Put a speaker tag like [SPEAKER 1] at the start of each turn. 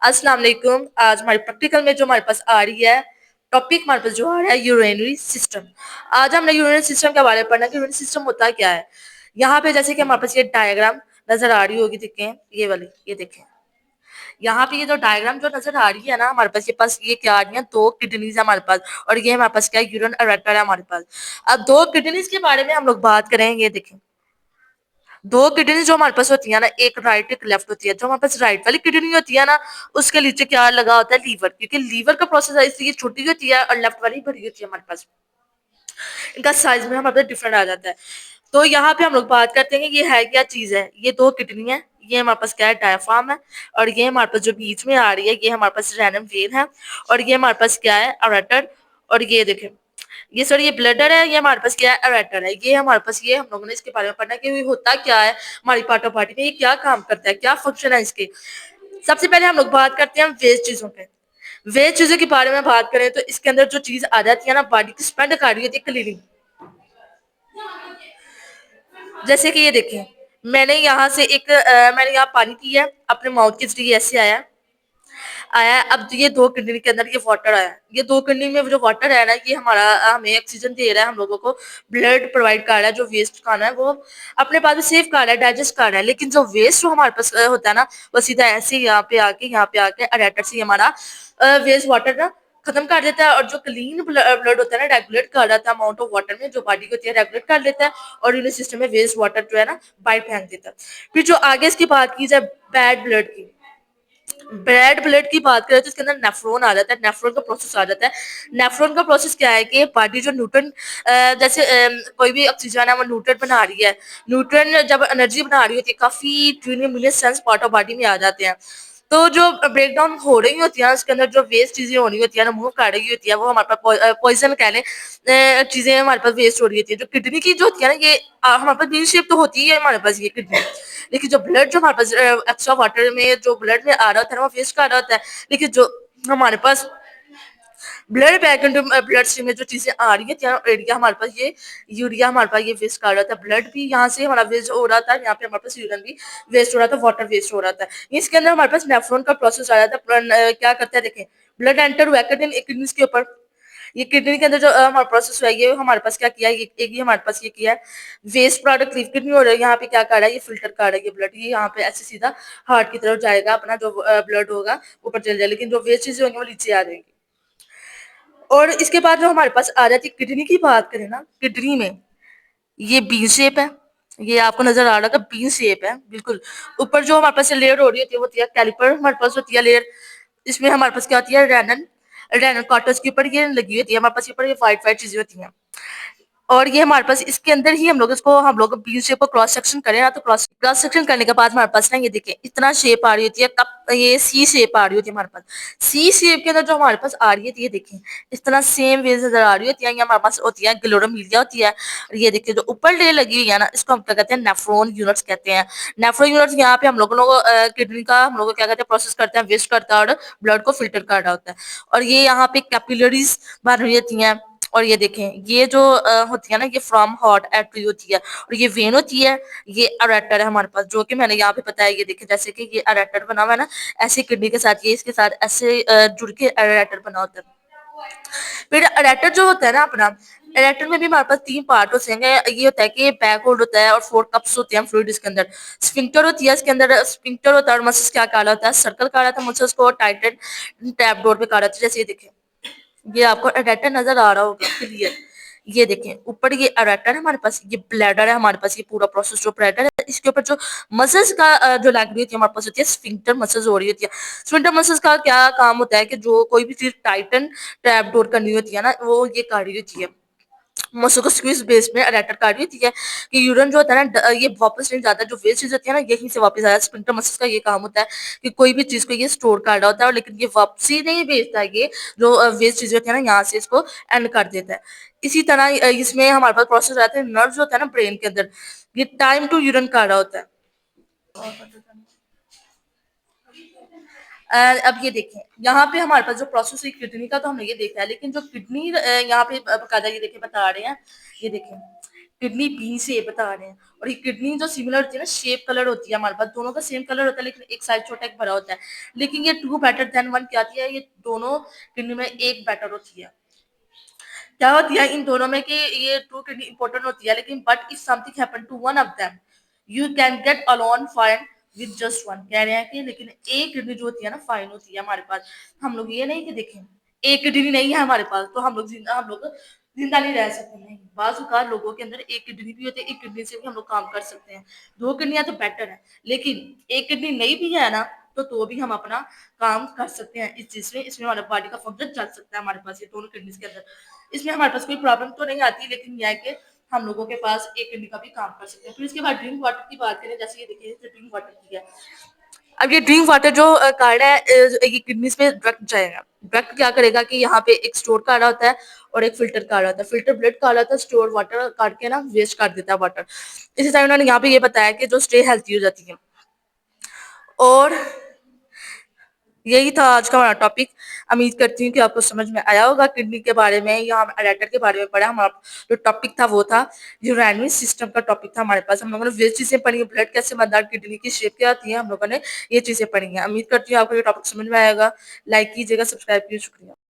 [SPEAKER 1] अस्सलाम वालेकुम। आज हमारी प्रैक्टिकल में जो हमारे पास आ रही है टॉपिक, हमारे पास जो आ रहा है यूरिनरी सिस्टम। आज हमने यूरिनरी सिस्टम के बारे में पढ़ना कि यूरिनरी सिस्टम होता क्या है। यहाँ पे जैसे कि हमारे पास ये डायग्राम नजर आ रही होगी, देखें ये वाली, ये देखें यहाँ पे ये जो डायग्राम जो नजर आ रही है ना, हमारे पास ये क्या आ रही है, दो किडनीज है हमारे पास, और ये हमारे पास क्या है, यूरिन अरेटर है हमारे पास। अब दो किडनीज के बारे में हम लोग बात करेंगे। ये देखें, दो किडनी जो हमारे पास होती है ना, एक राइट एक लेफ्ट होती है। जो हमारे पास राइट वाली किडनी होती है ना, उसके नीचे क्या लगा होता है, लीवर, क्योंकि लीवर का प्रोसेस है इसलिए छोटी होती है, और लेफ्ट वाली बड़ी होती है हमारे पास। इनका साइज में हमारे पास डिफरेंट आ जाता है। तो यहाँ पे हम लोग बात करते हैं कि ये है क्या चीज है। ये दो किडनी है, ये हमारे पास क्या है, डायफ्राम है, और ये हमारे पास जो बीच में आ रही है ये हमारे पास रेनम वेन है, और ये हमारे पास क्या है, अरेटर। और ये देखें, ये सर ये ब्लडर है, ये हमारे पास क्या है, अरेटर है। ये हमारे पास, ये हम लोगों ने इसके बारे में पढ़ना कि ये होता क्या है हमारी पार्टो पार्टी में, ये क्या काम करता है, क्या फंक्शन है इसके। सबसे पहले हम लोग बात करते हैं वेस्ट चीजों पे। वेस्ट चीजों के बारे में बात करें तो इसके अंदर जो चीज आ जाती है ना, बॉडी की स्पेंड कर रही होती है क्लीनिंग। जैसे कि ये देखें, मैंने यहाँ पानी पिया है, अपने माउथ के जरिए ऐसे आया। अब ये दो किडनी के अंदर ये वाटर आया, ये दो किडनी में जो वाटर है ना, ये हमारा हमें ऑक्सीजन दे रहा है, हम लोगों को ब्लड प्रोवाइड कर रहा है। जो वेस्ट खाना है वो अपने पास में सेव कर रहा है, डाइजेस्ट कर रहा है। लेकिन जो वेस्ट जो हमारे पास होता है ना, वो सीधा ऐसे यहाँ पे आके अरेटर से हमारा वेस्ट वाटर ना खत्म कर देता है, और जो क्लीन ब्लड होता है ना, रेगुलेट कर रहा था अमाउंट ऑफ वाटर में, जो बॉडी को होती है रेगुलेट कर लेता है, और यूरिन सिस्टम में वेस्ट वाटर जो है ना बाहर फेंक देता है। फिर जो आगे इसकी बात की जाए बैड ब्लड की, रेड ब्लड की बात करें तो इसके अंदर नेफ्रॉन आ जाता है, नेफ्रॉन का प्रोसेस आ जाता है। नेफ्रॉन का प्रोसेस क्या है कि बॉडी जो न्यूट्रन, जैसे कोई भी ऑक्सीजन है वो न्यूट्रन बना रही है, न्यूट्रन जब एनर्जी बना रही होती है, काफी trillion million cells part of body में आ जाते हैं। तो जो ब्रेक डाउन हो रही होती है उसके अंदर, जो वेस्ट चीजें हो रही होती है ना, मूव कर रही होती है, वो हमारे पास पॉइजन कह लें, चीजें हमारे पास वेस्ट हो रही होती है। जो किडनी की जो होती है ना, ये हमारे पास बी शेप तो होती है हमारे पास ये किडनी, लेकिन जो ब्लड जो हमारे पास एक्स्ट्रा वाटर में जो ब्लड में आ रहा होता है ना, वो वेस्ट कर रहा होता है। लेकिन जो हमारे पास blood back into blood stream में जो चीजें आ रही है, एरिया हमारे पास ये यूरिया हमारे पास ये वेस्ट कर रहा था, ब्लड भी यहाँ से हमारा वेस्ट हो रहा था, यहाँ पे हमारे पास यूरिन भी वेस्ट हो रहा था, वाटर वेस्ट हो रहा था। इसके अंदर हमारे पास नेफ्रॉन का प्रोसेस आ रहा था। क्या करता है देखें, ब्लड एंटर हुआ किडनी किडनी के ऊपर, ये किडनी के अंदर जो हमारा प्रोसेस हुआ है, ये हमारे पास क्या किया है, ये हमारे पास ये किया है, वेस्ट प्रोडक्ट लीव किडनी हो रहा है, यहाँ पे क्या कर रहा है, ये फिल्टर कर रहा है ये ब्लड, ये यहाँ पे ऐसे सीधा हार्ट की तरफ जाएगा, अपना जो ब्लड होगा ऊपर चल जाएगा, लेकिन जो वेस्ट चीजें होंगी वो नीचे आ जाएंगी। और इसके बाद जो हमारे पास आ जाती है किडनी की बात करें ना, किडनी में ये बी शेप है, ये आपको नजर आ रहा है बी शेप है बिल्कुल। ऊपर जो हमारे पास लेयर हो रही होती है वो होती है कैलिपर, हमारे पास होती है लेयर, इसमें हमारे पास क्या होती है, रेनन रेनन कॉर्टेक्स के ऊपर ये लगी होती है हमारे पास, ऊपर ये व्हाइट व्हाइट चीजें होती हैं। और ये हमारे पास इसके अंदर ही हम लोग बी शेप को क्रॉस सेक्शन करें ना, तो क्रॉस सेक्शन करने के बाद हमारे पास ना ये देखिए इतना शेप आ रही होती है, कप ये सी शेप आ रही होती है हमारे पास। सी शेप के अंदर जो हमारे पास आ रही है, ये देखिए इस तरह सेम वे नजर आ रही होती है। ये हमारे पास होती है ग्लोमेरुलर होती है, और ये देखिए जो ऊपर लेयर लगी हुई है ना, इसको हम क्या कहते हैं, नेफ्रॉन यूनिट्स कहते हैं। नेफ्रॉन यूनिट्स यहाँ पे हम लोगों को किडनी का हम लोग क्या कहते हैं, प्रोसेस करते हैं, वेस्ट करता है और ब्लड को फिल्टर कर रहा होता है। और ये यहाँ पे कैपिलरीज बन रही होती हैं। और ये देखें, ये जो होती है ना, ये फ्रॉम हार्ट आर्टरी होती है, और ये वेन होती है, ये अरेटर है हमारे पास, जो कि मैंने यहाँ पे बताया। ये देखें जैसे कि ये अरेटर बना हुआ है ना, ऐसे किडनी के साथ ये इसके साथ ऐसे जुड़ के अरेटर बना होता है। फिर अरेटर जो होता है ना अपना, अरेटर में भी हमारे पास तीन पार्ट होते हैं। ये होता है कि बैक होल्ड होता है, और फोर कप्स होते हैं फ्लूइड इसके अंदर, स्फिंक्टर होती है इसके अंदर, स्फिंक्टर होता है, और मसल्स क्या काला होता है, सर्कल काला था, मसल्स को टाइटेड टैप डोर पे काला था। जैसे ये देखें, ये आपको अरेटर नजर आ रहा होगा क्लियर, ये देखें ऊपर ये अरेटर है हमारे पास, ये ब्लैडर है हमारे पास, ये पूरा प्रोसेस जो ब्लैडर है, इसके ऊपर जो मसल्स का जो लग रही होती है हमारे पास होती है, स्फिंक्टर मसल्स हो रही होती है। स्फिंक्टर मसल्स का क्या काम होता है कि जो कोई भी चीज टाइटन ट्रैप डोर करनी होती है ना, वो ये कर रही होती है, मसल को स्क्वीज बेस में अरेटर कर रही होती है कि यूरिन जो होता है ना, ये वापस नहीं जाता, जो वेस्ट चीज होती है ना यहीं से वापस आया। स्फिंक्टर मसल्स का ये काम होता है कि कोई भी चीज को ये स्टोर कर रहा होता है, और लेकिन ये वापसी नहीं भेजता है, ये जो वेस्ट चीजें होती है ना, यहाँ से इसको एंड कर देता है। इसी तरह इसमें हमारे पास प्रोसेस रहता है, नर्व होता है ना ब्रेन के अंदर, ये टाइम टू यूरिन कर रहा होता है। अब ये देखें, यहाँ पे हमारे पास जो प्रोसेस है किडनी का, तो हमने ये देखा है, लेकिन जो किडनी यहाँ पे बकायदा ये देखें बता रहे हैं, ये देखें किडनी बी से बता रहे हैं। और ये किडनी जो सिमिलर होती है ना, शेप कलर होती है हमारे पास, दोनों का सेम कलर होता है लेकिन एक साइज छोटा एक बड़ा होता है। लेकिन ये टू बेटर देन वन क्या होती है, ये दोनों किडनी में एक बेटर होती है। क्या होती है इन दोनों में कि ये टू किडनी इंपॉर्टेंट होती है, लेकिन but if something happen to one of them you can get alone fine with just one. कह रहे हैं कि लेकिन एक किडनी जो होती है ना फाइन होती है हमारे पास। हम लोग ये नहीं कि देखें एक किडनी नहीं है हमारे पास तो हम लोग जिंदा नहीं रह सकते, नहीं। बाज़ लोगों के अंदर एक किडनी भी होती है, एक किडनी से भी हम लोग काम कर सकते हैं। दो किडनियां तो बेटर है, लेकिन एक किडनी नहीं भी है ना तो भी हम अपना काम कर सकते हैं इस चीज में। इसमें हमारा बॉडी का फंक्शन चल सकता है हमारे पास ये दोनों किडनीज के अंदर। इसमें हमारे पास कोई प्रॉब्लम तो नहीं आती, लेकिन यह है कि हम लोगों के पास एक किडनी का भी काम कर सकते हैं। फिर इसके बाद ड्रिंक वाटर की बात करें, जैसे ये देखिए ड्रिंक वाटर की है। अब ये ड्रिंक वाटर जो कार्ड है ये किडनीज पे डायरेक्ट जाएगा। डायरेक्ट क्या करेगा कि यहाँ पे एक स्टोर कार्ड होता है और एक फिल्टर कार्ड होता है। फिल्टर ब्लड कार्ड होता है, स्टोर वाटर काट के ना वेस्ट कर देता है वाटर। इसी तरह उन्होंने यहाँ पे ये बताया कि जो स्टे हेल्थी हो जाती है। और यही था आज का हमारा टॉपिक। उम्मीद करती हूँ कि आपको समझ में आया होगा किडनी के बारे में या हम अरेटर के बारे में पढ़ा। हमारा जो टॉपिक था वो था यूरेनरी सिस्टम का टॉपिक था हमारे पास। हम लोगों ने वे चीजें पढ़ी है, ब्लड कैसे बनता है, किडनी की शेप क्या आती है, हम लोगों ने ये चीजें पढ़ी हैं। उम्मीद करती हूँ आपको ये टॉपिक समझ में आएगा। लाइक कीजिएगा, सब्सक्राइब कीजिए। शुक्रिया।